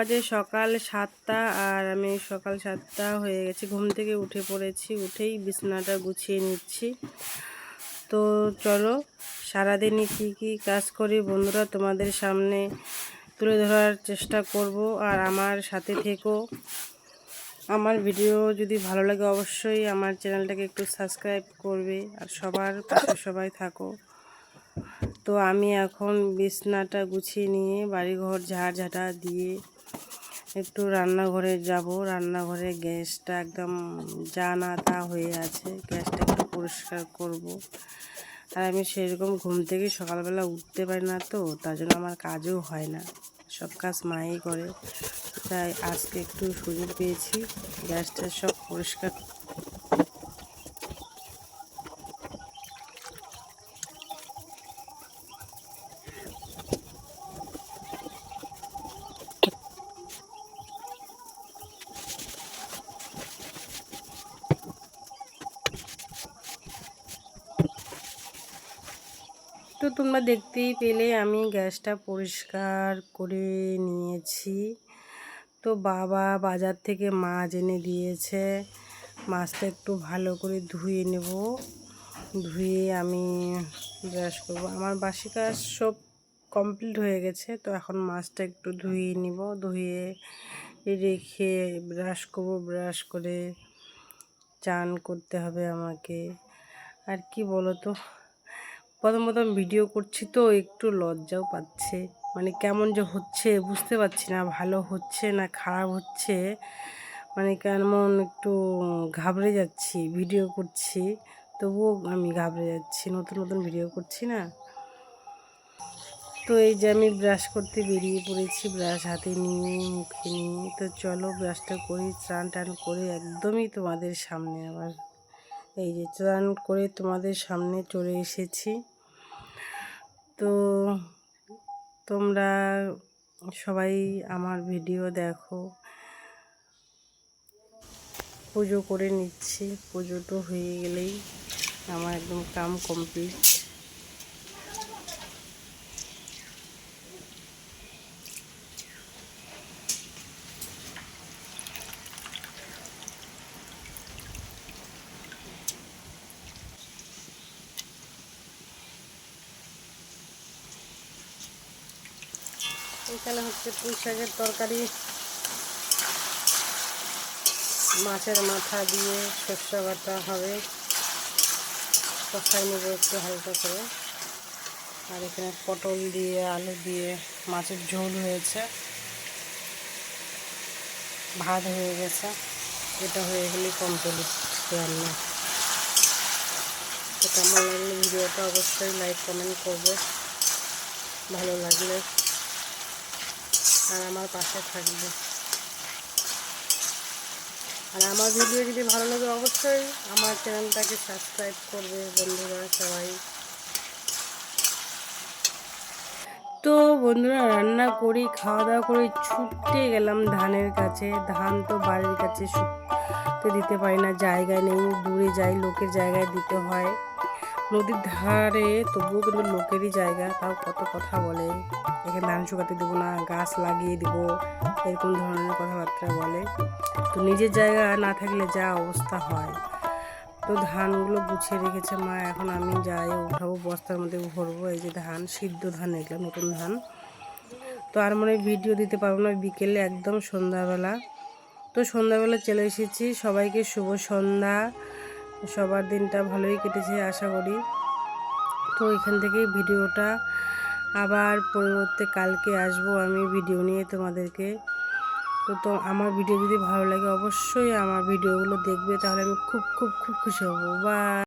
বাজে সকাল 7টা আর আমি সকাল 7টা হয়ে গেছে, ঘুম থেকে উঠে পড়েছি। উঠেই বিছানাটা গুছিয়ে নিচ্ছি। তো চলো সারাদিনই কি কাজ করি বন্ধুরা তোমাদের সামনে তুলে ধরার চেষ্টা করব। আর আমার সাথে থেকো। আমার ভিডিও যদি ভালো লাগে অবশ্যই আমার চ্যানেলটাকে একটু সাবস্ক্রাইব করবে আর সবার পাশে সবাই থাকো। তো আমি এখন বিছানাটা গুছিয়ে নিয়ে বাড়িঘর ঝাড়ঝাঁটা দিয়ে একটু রান্নাঘরে যাব। রান্নাঘরে গ্যাসটা একদম যা না তা হয়ে আছে, গ্যাসটা একটু পরিষ্কার করব। আর আমি সেরকম ঘুম থেকে সকালবেলা উঠতে পারি না, তো তার জন্য আমার কাজও হয় না, সব কাজ মাই করে। তাই আজকে একটু সুযোগ পেয়েছি, গ্যাসটা সব পরিষ্কার। তো তোমরা দেখতেই পেলে আমি গ্যাসটা পরিষ্কার করে নিয়েছি। তো বাবা বাজার থেকে মাছ এনে দিয়েছে, মাছটা একটু ভালো করে ধুয়ে নেব। ধুয়ে আমি ব্রাশ করব। আমার বাসি কাজ সব কমপ্লিট হয়ে গেছে, তো এখন মাছটা একটু ধুয়ে নিব। ধুয়ে রেখে ব্রাশ করব। ব্রাশ করে চান করতে হবে আমাকে। আর কি বলো তো, প্রথম ভিডিও করছি তো একটু লজ্জাও পাচ্ছে, মানে কেমন যে হচ্ছে বুঝতে পারছি না, ভালো হচ্ছে না খারাপ হচ্ছে, মানে কেমন একটু ঘাবড়ে যাচ্ছি। ভিডিও করছি তবুও আমি ঘাবড়ে যাচ্ছি, নতুন ভিডিও করছি না। তো এই যে আমি ব্রাশ করতে বেরিয়ে পড়েছি, ব্রাশ হাতে নিয়ে মুখে নিয়ে। তো চলো ব্রাশটা করি, স্নান টান করে একদমই তোমাদের সামনে আবার এই যে স্নান করে তোমাদের সামনে চলে এসেছি। তো তোমরা সবাই আমার ভিডিও দেখো। পুজো করে নিচ্ছি, পুজোটা হয়ে গেলেই আমার একদম কাম কমপ্লিট। এখানে হচ্ছে পুঁই শাকের তরকারি, মাছের মাথা দিয়ে সর্ষে বাটা হবে, কষাই নেব একটু হালকা করে। আর এখানে পটল দিয়ে আলু দিয়ে মাছের ঝোল হয়েছে, ভাত হয়ে গেছে। এটা হয়ে গেলে কমপ্লিট রান্না। তো কেমন লাগলে ভিডিওটা অবশ্যই লাইক কমেন্ট করবে, ভালো লাগলে আর আমার পাশে থাকবে। আর আমার ভিডিও যদি ভালো লাগে অবশ্যই আমার চ্যানেলটাকে সাবস্ক্রাইব করবে বন্ধুরা সবাই। তো বন্ধুরা রান্না করি, খাওয়া দাওয়া করে ছুটতে গেলাম ধানের কাছে। ধান তো বাড়ির কাছে শুকতে দিতে পারি না, জায়গা নেই, দূরে যাই, লোকের জায়গায় দিতে হয়। নদীর ধারে তবুও কিন্তু লোকেরই জায়গা, তাও কত কথা বলে, এখানে ধান শুকাতে দেবো না, গাছ লাগিয়ে দেবো, এরকম ধরনের কথাবার্তা বলে। তো নিজের জায়গা না থাকলে যা অবস্থা হয়। তো ধানগুলো গুছিয়ে রেখেছে মা, এখন আমি যাই উঠাবো, বস্তার মধ্যে ভরবো। এই যে ধান, সিদ্ধ ধান, এগুলো নতুন ধান। তো আর মনে ভিডিও দিতে পারবো না, বিকেলে একদম সন্ধ্যাবেলা। তো সন্ধ্যাবেলা চলে এসেছি। সবাইকে শুভ সন্ধ্যা, সবার দিনটা ভালোই কেটেছে আশা করি। তো এখান থেকেই ভিডিওটা আবার পরবর্তী কালকে আসবো আমি ভিডিও নিয়ে তোমাদেরকে। তো আমার ভিডিও যদি ভালো লাগে অবশ্যই আমার ভিডিওগুলো দেখবে, তাহলে আমি খুব খুশি হব। বা